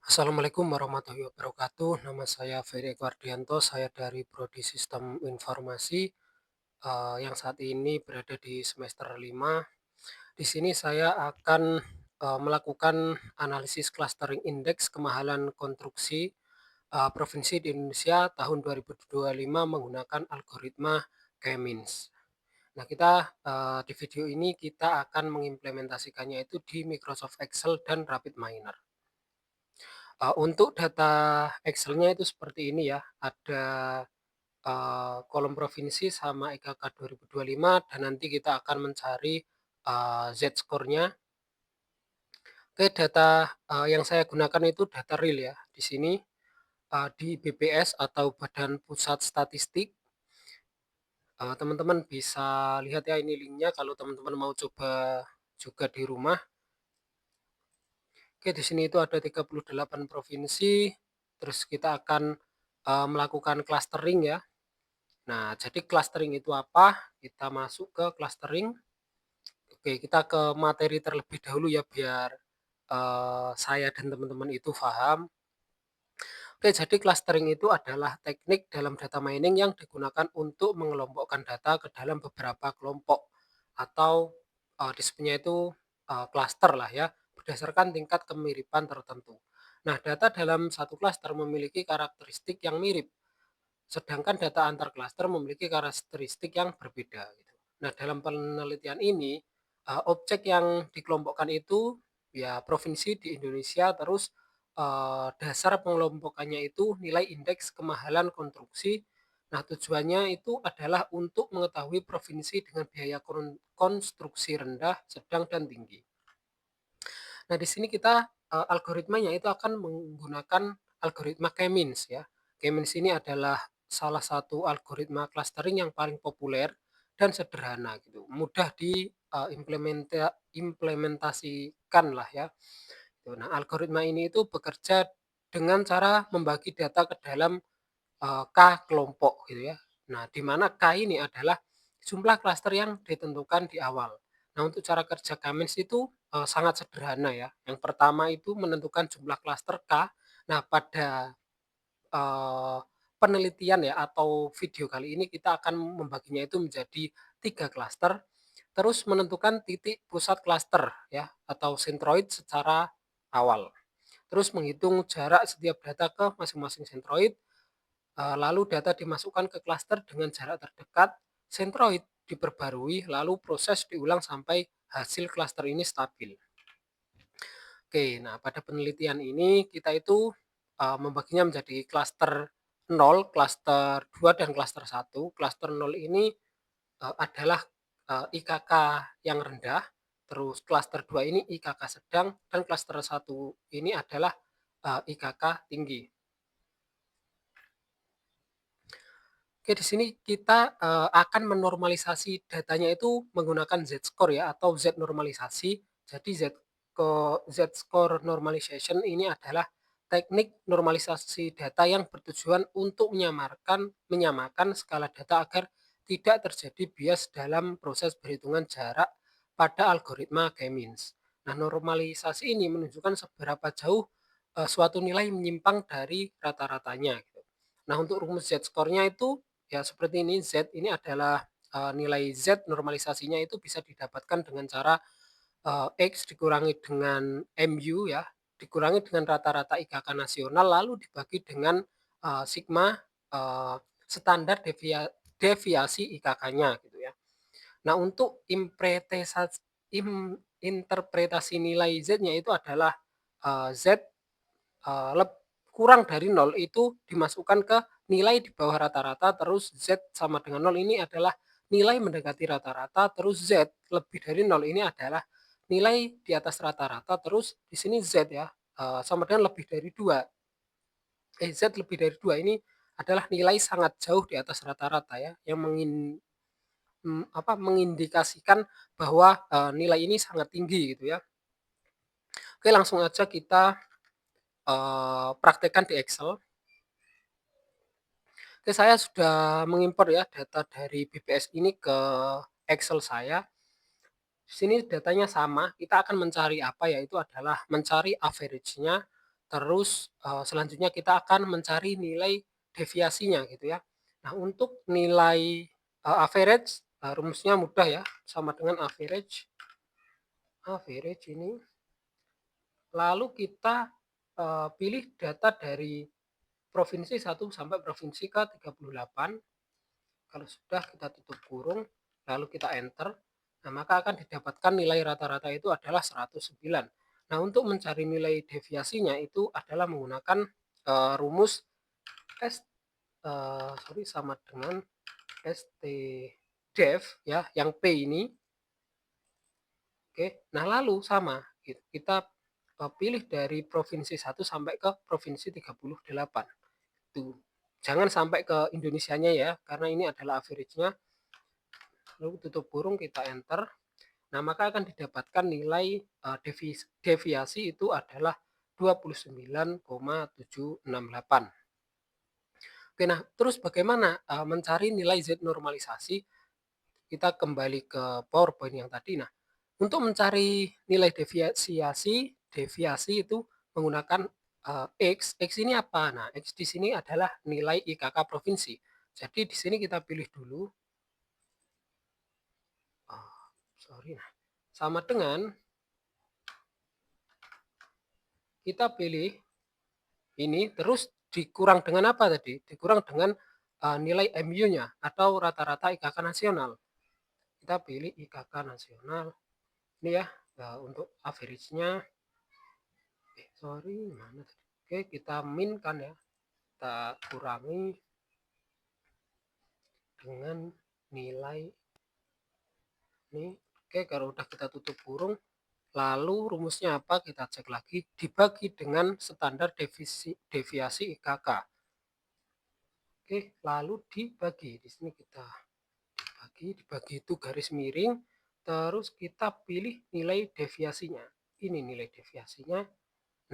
Assalamualaikum warahmatullahi wabarakatuh. Nama saya Ferry Ekwardianto, saya dari Prodi Sistem Informasi, yang saat ini berada di semester 5. Di sini saya akan, melakukan analisis clustering indeks kemahalan konstruksi, provinsi di Indonesia tahun 2025 menggunakan algoritma K-means. Nah kita, di video ini kita akan mengimplementasikannya itu di Microsoft Excel dan RapidMiner. Untuk data Excel-nya itu seperti ini ya, ada, kolom provinsi sama IKK 2025 dan nanti kita akan mencari, Z-score-nya. Oke, data, yang saya gunakan itu data real ya. Di sini, di BPS atau Badan Pusat Statistik, teman-teman bisa lihat ya ini linknya kalau teman-teman mau coba juga di rumah. Oke, di sini itu ada 38 provinsi, terus kita akan, melakukan clustering ya. Nah, jadi clustering itu apa? Kita masuk ke clustering. Oke, kita ke materi terlebih dahulu ya biar, saya dan teman-teman itu paham. Oke, jadi clustering itu adalah teknik dalam data mining yang digunakan untuk mengelompokkan data ke dalam beberapa kelompok atau, disebutnya itu, klaster lah ya, berdasarkan tingkat kemiripan tertentu. Nah, data dalam satu klaster memiliki karakteristik yang mirip, sedangkan data antar klaster memiliki karakteristik yang berbeda gitu. Nah, dalam penelitian ini, objek yang dikelompokkan itu ya provinsi di Indonesia, terus dasar pengelompokannya itu nilai indeks kemahalan konstruksi. Nah, tujuannya itu adalah untuk mengetahui provinsi dengan biaya konstruksi rendah, sedang, dan tinggi. Nah, di sini kita algoritmanya itu akan menggunakan algoritma K-means ya. K-means ini adalah salah satu algoritma clustering yang paling populer dan sederhana gitu. Mudah implementasikan lah ya. Nah, algoritma ini itu bekerja dengan cara membagi data ke dalam K kelompok gitu ya. Nah, di mana K ini adalah jumlah klaster yang ditentukan di awal. Nah, untuk cara kerja K-means itu sangat sederhana ya. Yang pertama itu menentukan jumlah klaster K. Nah, pada eee, penelitian ya atau video kali ini kita akan membaginya itu menjadi 3 klaster, terus menentukan titik pusat klaster ya atau sentroid secara awal. Terus menghitung jarak setiap data ke masing-masing sentroid. Lalu data dimasukkan ke klaster dengan jarak terdekat, sentroid diperbarui, lalu proses diulang sampai hasil klaster ini stabil. Oke, nah pada penelitian ini kita itu membaginya menjadi klaster 0, klaster 2, dan klaster 1. Klaster 0 ini adalah IKK yang rendah, terus klaster 2 ini IKK sedang, dan klaster 1 ini adalah IKK tinggi. Oke, di sini kita, akan menormalisasi datanya itu menggunakan Z-score ya atau Z normalisasi. Jadi Z-score normalization ini adalah teknik normalisasi data yang bertujuan untuk menyamakan skala data agar tidak terjadi bias dalam proses perhitungan jarak pada algoritma K-means. Nah, normalisasi ini menunjukkan seberapa jauh, suatu nilai menyimpang dari rata-ratanya gitu. Nah, untuk rumus Z-score-nya itu ya seperti ini, Z ini adalah, nilai Z normalisasinya itu bisa didapatkan dengan cara, X dikurangi dengan MU ya, dikurangi dengan rata-rata IKK nasional, lalu dibagi dengan, sigma, standar deviasi IKK-nya gitu ya. Nah, untuk interpretasi nilai Z-nya itu adalah, Z kurang dari nol itu dimasukkan ke nilai di bawah rata-rata, terus Z sama dengan nol ini adalah nilai mendekati rata-rata, terus Z lebih dari nol ini adalah nilai di atas rata-rata, terus di sini Z ya, sama dengan lebih dari 2. Z lebih dari 2 ini adalah nilai sangat jauh di atas rata-rata ya, yang mengindikasikan bahwa, nilai ini sangat tinggi gitu ya. Oke, langsung aja kita, praktekkan di Excel. Oke, saya sudah mengimpor ya data dari BPS ini ke Excel saya. Di sini datanya sama, kita akan mencari apa, yaitu adalah mencari average-nya, Terus, selanjutnya kita akan mencari nilai deviasinya gitu ya. Nah untuk nilai, average, rumusnya mudah ya, sama dengan average average ini, lalu kita, pilih data dari provinsi 1 sampai provinsi ke-38. Kalau sudah kita tutup kurung, lalu kita enter, nah maka akan didapatkan nilai rata-rata itu adalah 109. Nah untuk mencari nilai deviasinya itu adalah menggunakan, rumus S sama dengan STDEV ya, yang P ini. Oke, nah lalu sama, kita, pilih dari provinsi 1 sampai ke provinsi 38. Tuh, jangan sampai ke Indonesianya ya, karena ini adalah average-nya. Lalu tutup kurung, kita enter. Nah, maka akan didapatkan nilai, deviasi itu adalah 29,768. Oke, nah terus bagaimana, mencari nilai Z normalisasi? Kita kembali ke PowerPoint yang tadi. Nah, untuk mencari nilai deviasi itu menggunakan, X ini apa? Nah, X di sini adalah nilai IKK provinsi. Jadi di sini kita pilih dulu, sorry, nah, sama dengan kita pilih ini, terus dikurang dengan apa tadi? Dikurang dengan, nilai MU-nya atau rata-rata IKK nasional. Kita pilih IKK nasional, ini ya, untuk average-nya, sorry mana tadi? Oke, kita min kan ya, kita kurangi dengan nilai ini. Oke, kalau udah kita tutup kurung, lalu rumusnya apa? Kita cek lagi, dibagi dengan standar deviasi IKK. Oke, lalu dibagi. Di sini kita dibagi itu garis miring, terus kita pilih nilai deviasinya. Ini nilai deviasinya.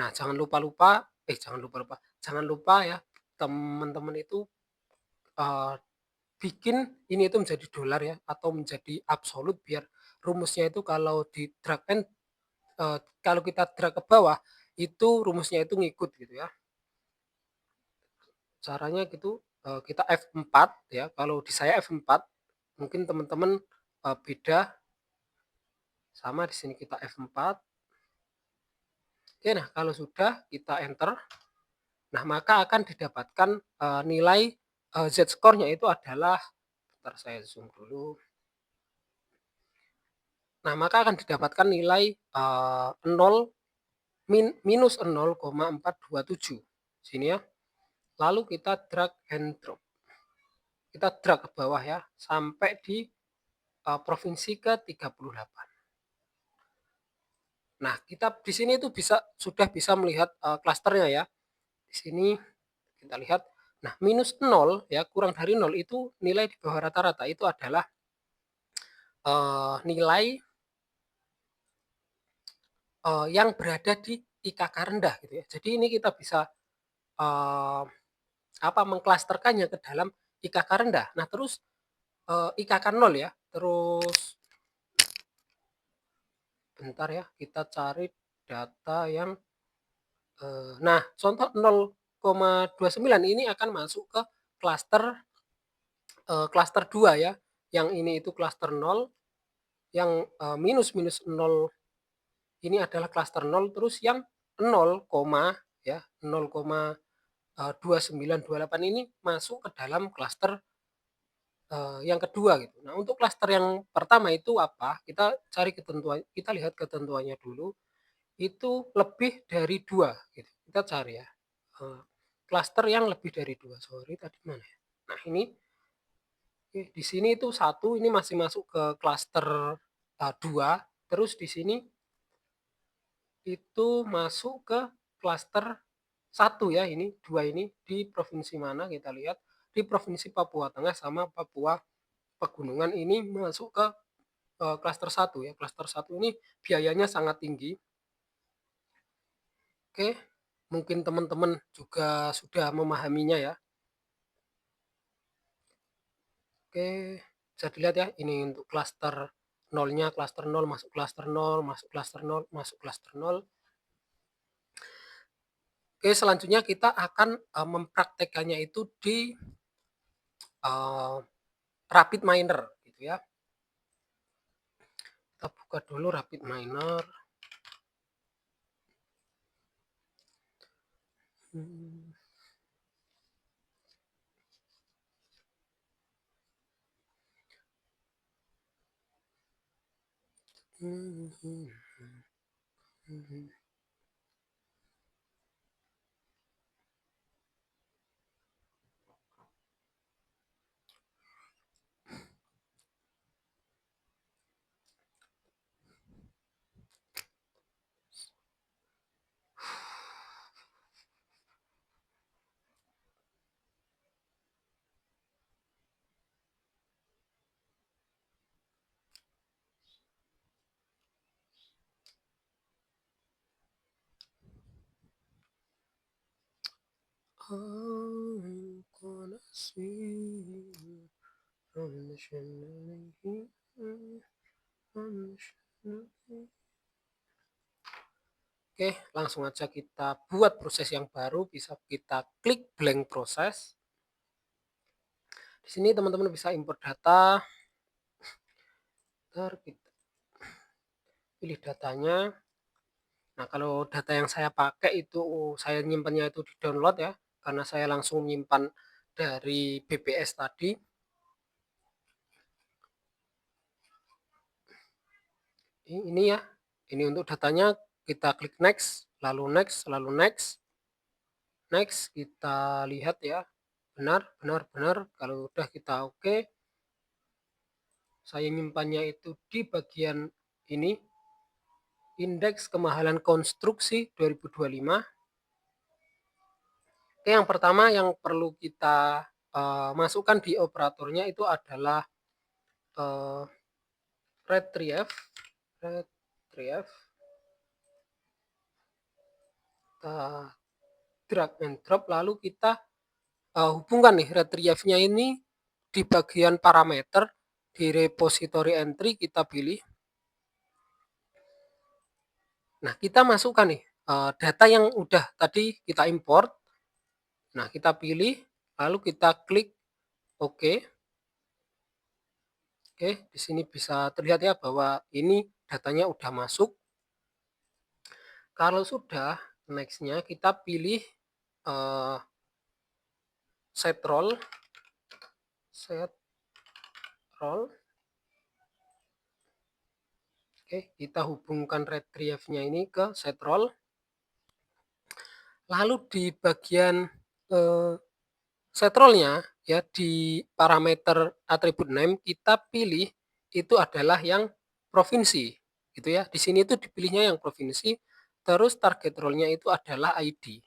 Nah, jangan lupa ya, teman-teman itu, uh, bikin ini itu menjadi dolar ya, atau menjadi absolut, biar rumusnya itu kalau di drag and, kalau kita drag ke bawah, itu rumusnya itu ngikut gitu ya. Caranya gitu, kita F4 ya, kalau di saya F4, mungkin teman-teman, beda. Sama di sini kita F4. Oke, nah kalau sudah kita enter, nah maka akan didapatkan, nilai, Z-score-nya itu adalah, bentar saya zoom dulu. Nah, maka akan didapatkan nilai, 0 minus 0,427 sini ya. Lalu kita drag and drop. Kita drag ke bawah ya, sampai di, provinsi ke-38. Nah, kita di sini itu sudah bisa melihat, klasternya ya. Di sini kita lihat, nah minus 0 ya, kurang dari 0 itu nilai di bawah rata-rata itu adalah, nilai, yang berada di IKK rendah gitu ya. Jadi ini kita bisa, mengklasterkannya ke dalam IKK rendah. Nah terus, IKK 0 ya, terus bentar ya, kita cari data yang, nah contoh 0,29 ini akan masuk ke klaster, klaster 2 ya, yang ini itu klaster 0, yang, minus minus 0 ini adalah klaster 0, terus yang 0, ya 0,2928 ini masuk ke dalam klaster, yang kedua gitu. Nah untuk klaster yang pertama itu apa? Kita cari ketentuan, kita lihat ketentuannya dulu. Itu lebih dari 2 gitu. Kita cari ya, klaster yang lebih dari 2. Sorry tadi mana ya? Nah ini, di sini itu 1 ini masih masuk ke klaster, 2, terus di sini itu masuk ke klaster 1 ya, ini 2 ini di provinsi mana kita lihat, di Provinsi Papua Tengah sama Papua Pegunungan, ini masuk ke, klaster 1 ya. Klaster 1 ini biayanya sangat tinggi. Oke, mungkin teman-teman juga sudah memahaminya ya. Oke, bisa dilihat ya, ini untuk klaster nolnya, klaster 0, masuk klaster 0, masuk klaster 0, masuk klaster 0. Oke, selanjutnya kita akan, mempraktekkannya itu di, eee, RapidMiner gitu ya. Kita buka dulu RapidMiner. Hmm. I'm gonna see Oke, langsung aja kita buat proses yang baru, bisa kita klik blank proses. Di sini teman-teman bisa import data, ntar kita pilih datanya. Nah, kalau data yang saya pakai itu saya nyimpannya itu di download ya, karena saya langsung menyimpan dari BBS tadi. Ini ya, ini untuk datanya kita klik next, lalu next, lalu next. Next, kita lihat ya, benar, benar, benar. Kalau udah kita oke, saya nyimpannya itu di bagian ini, indeks kemahalan konstruksi 2025. Oke, yang pertama yang perlu kita masukkan di operatornya itu adalah retrieve, retrieve, kita drag and drop, lalu kita hubungkan nih retrieve-nya ini di bagian parameter, di repository entry kita pilih. Nah, kita masukkan nih data yang udah tadi kita import. Nah, kita pilih, lalu kita klik OK. Oke, di sini bisa terlihat ya bahwa ini datanya udah masuk. Kalau sudah, next-nya kita pilih set role, set role. Oke, kita hubungkan retrieve-nya ini ke set role. Lalu di bagian set role-nya ya di parameter atribut name kita pilih itu adalah yang provinsi gitu ya. Di sini itu dipilihnya yang provinsi, terus target role-nya itu adalah ID.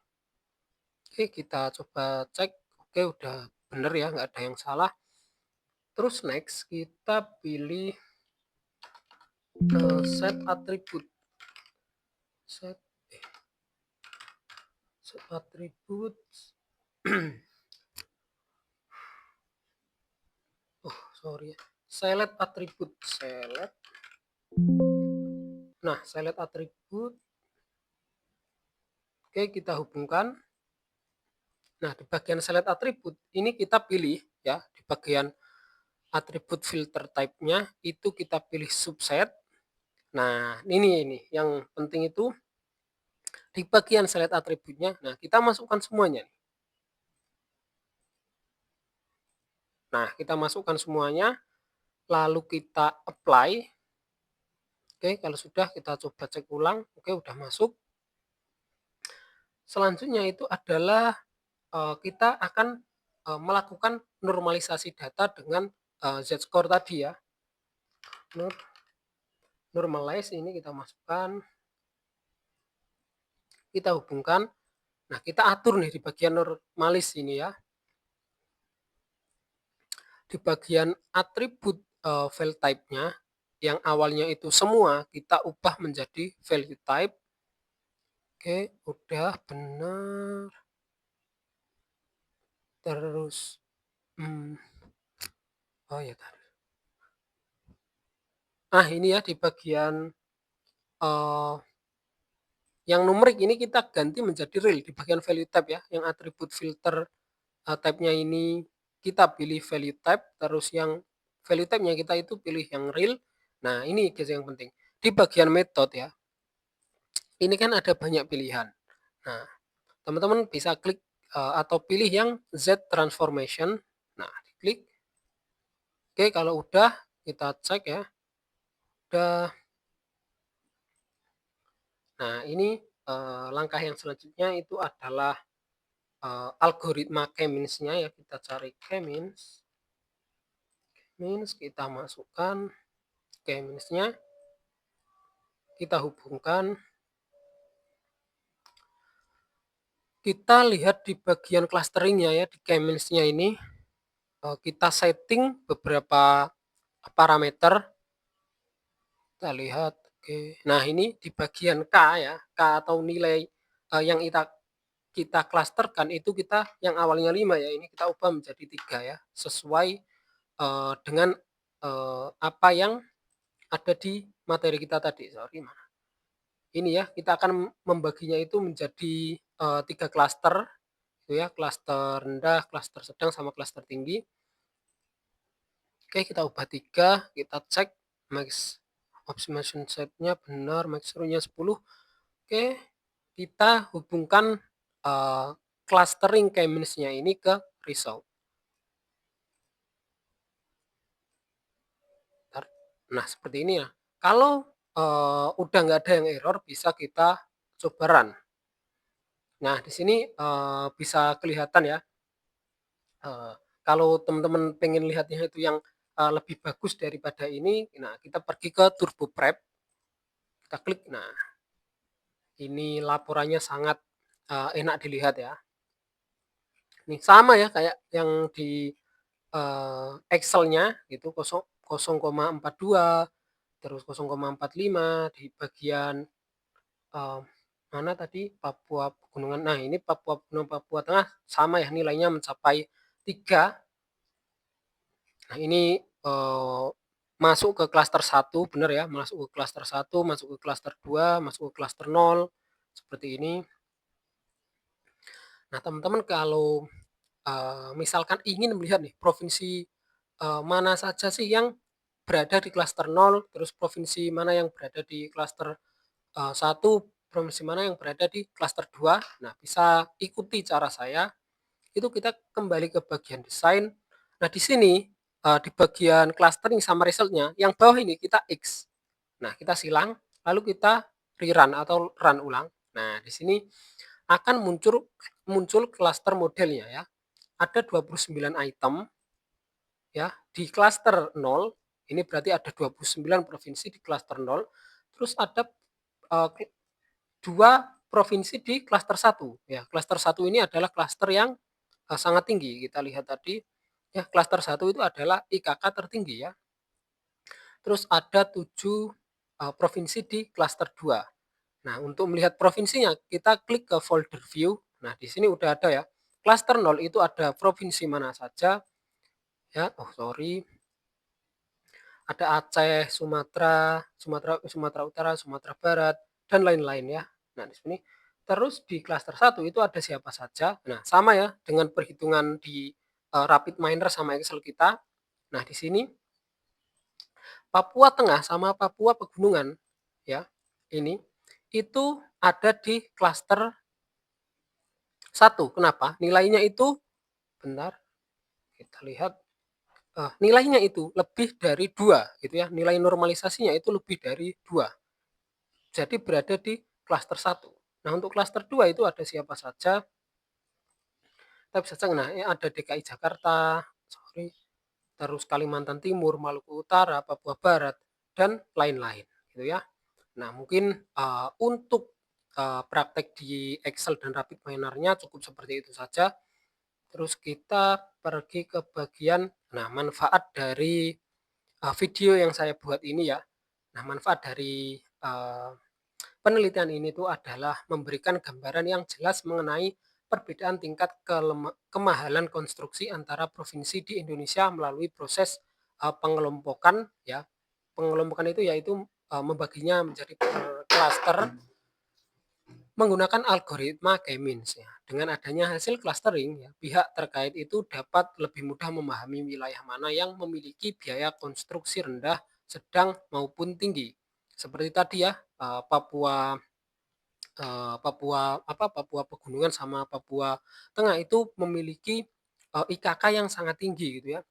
Oke, kita coba cek. Oke, udah bener ya, nggak ada yang salah. Terus next kita pilih set atribut. Set atribut. Oh, sorry ya. Select atribut, select. Nah, select atribut. Oke, kita hubungkan. Nah, di bagian select atribut ini kita pilih ya, di bagian atribut filter type-nya itu kita pilih subset. Nah, ini yang penting itu di bagian select atributnya. Nah, kita masukkan semuanya. Nah, kita masukkan semuanya, lalu kita apply. Oke, kalau sudah kita coba cek ulang. Oke, udah masuk. Selanjutnya itu adalah kita akan melakukan normalisasi data dengan Z-score tadi ya. Normalize ini kita masukkan, kita hubungkan. Nah, kita atur nih di bagian normalis ini ya. Di bagian atribut file type-nya yang awalnya itu semua kita ubah menjadi value type. Oke, udah benar. Terus oh ya tadi. Nah, ini ya di bagian Yang numerik ini kita ganti menjadi real di bagian value type ya, yang atribut filter type-nya ini kita pilih value type, terus yang value type-nya kita itu pilih yang real. Nah, ini guys yang penting. Di bagian metode ya, ini kan ada banyak pilihan. Nah, teman-teman bisa klik atau pilih yang Z transformation. Nah, diklik. Oke, kalau udah kita cek ya. Udah. Nah, ini langkah yang selanjutnya itu adalah algoritma K-means-nya ya. Kita cari K-means. K-means kita masukkan K-means-nya. Kita hubungkan. Kita lihat di bagian clustering-nya ya, di K-means-nya ini. Kita setting beberapa parameter. Kita lihat, oke. Nah, ini di bagian K ya, K atau nilai yang kita klasterkan itu kita yang awalnya 5 ya, ini kita ubah menjadi 3 ya, sesuai dengan apa yang ada di materi kita tadi. Sorry, mana? Ini ya, kita akan membaginya itu menjadi 3 klaster, itu ya, klaster rendah, klaster sedang, sama klaster tinggi. Oke, kita ubah 3, kita cek max optimization set-nya benar, max row-nya 10. Oke, kita hubungkan clustering K-means-nya ini ke result. Nah, seperti ini ya. Kalau udah nggak ada yang error, bisa kita coba run. Nah, di sini bisa kelihatan ya. Kalau teman-teman pengen lihatnya itu yang lebih bagus daripada ini, nah kita pergi ke Turbo Prep, kita klik. Nah, ini laporannya sangat enak dilihat ya. Ini sama ya kayak yang di Excel-nya gitu 0,42 terus 0,45 di bagian mana tadi Papua Pegunungan. Nah, ini Papua Pegunungan Papua Tengah sama ya nilainya mencapai 3. Nah, ini masuk ke klaster 1 benar ya, masuk ke klaster 1, masuk ke klaster 2, masuk ke klaster 0 seperti ini. Nah, teman-teman kalau misalkan ingin melihat nih provinsi mana saja sih yang berada di klaster 0, terus provinsi mana yang berada di klaster 1, provinsi mana yang berada di klaster 2. Nah, bisa ikuti cara saya. Itu kita kembali ke bagian desain. Nah, di sini di bagian clustering sama resultnya, yang bawah ini kita X. Nah, kita silang, lalu kita rerun atau run ulang. Nah, di sini akan muncul cluster modelnya ya. Ada 29 item ya di cluster 0. Ini berarti ada 29 provinsi di cluster 0. Terus ada uh, 2 provinsi di cluster 1 ya. Cluster 1 ini adalah cluster yang sangat tinggi. Kita lihat tadi ya, cluster 1 itu adalah IKK tertinggi ya. Terus ada 7 provinsi di cluster 2. Nah, untuk melihat provinsinya, kita klik ke folder view. Nah, di sini udah ada ya. Cluster 0 itu ada provinsi mana saja. Ya, oh sorry. Ada Aceh, Sumatera Utara, Sumatera Barat, dan lain-lain ya. Nah, di sini. Terus di cluster 1 itu ada siapa saja. Nah, sama ya dengan perhitungan di Rapid Miner sama Excel kita. Nah, di sini Papua Tengah sama Papua Pegunungan ya. Ini itu ada di klaster 1. Kenapa? Nilainya itu bentar kita lihat nilainya itu lebih dari 2 gitu ya. Nilai normalisasinya itu lebih dari 2. Jadi berada di klaster 1. Nah, untuk klaster 2 itu ada siapa saja? Kita bisa cek, nah ini ada DKI Jakarta, sorry, terus Kalimantan Timur, Maluku Utara, Papua Barat, dan lain-lain gitu ya. Nah, mungkin untuk praktek di Excel dan Rapid Miner-nya cukup seperti itu saja. Terus kita pergi ke bagian manfaat dari video yang saya buat ini ya. Nah, manfaat dari penelitian ini tuh adalah memberikan gambaran yang jelas mengenai perbedaan tingkat kemahalan konstruksi antara provinsi di Indonesia melalui proses pengelompokan ya. Pengelompokan itu yaitu membaginya menjadi per klaster. Menggunakan algoritma K-means ya. Dengan adanya hasil clustering ya, pihak terkait itu dapat lebih mudah memahami wilayah mana yang memiliki biaya konstruksi rendah, sedang maupun tinggi. Seperti tadi ya, Papua Papua Pegunungan sama Papua Tengah itu memiliki IKK yang sangat tinggi gitu ya.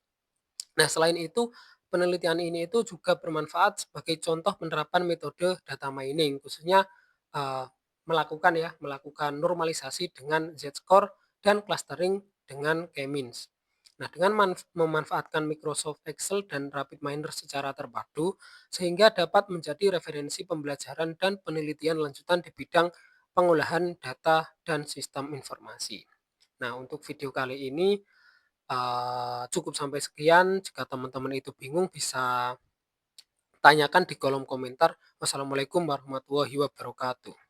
Nah, selain itu, penelitian ini itu juga bermanfaat sebagai contoh penerapan metode data mining, khususnya eee, melakukan normalisasi dengan Z-score dan clustering dengan K-means. Nah, dengan memanfaatkan Microsoft Excel dan RapidMiner secara terpadu, sehingga dapat menjadi referensi pembelajaran dan penelitian lanjutan di bidang pengolahan data dan sistem informasi. Nah, untuk video kali ini cukup sampai sekian, jika teman-teman itu bingung bisa tanyakan di kolom komentar. Wassalamualaikum warahmatullahi wabarakatuh.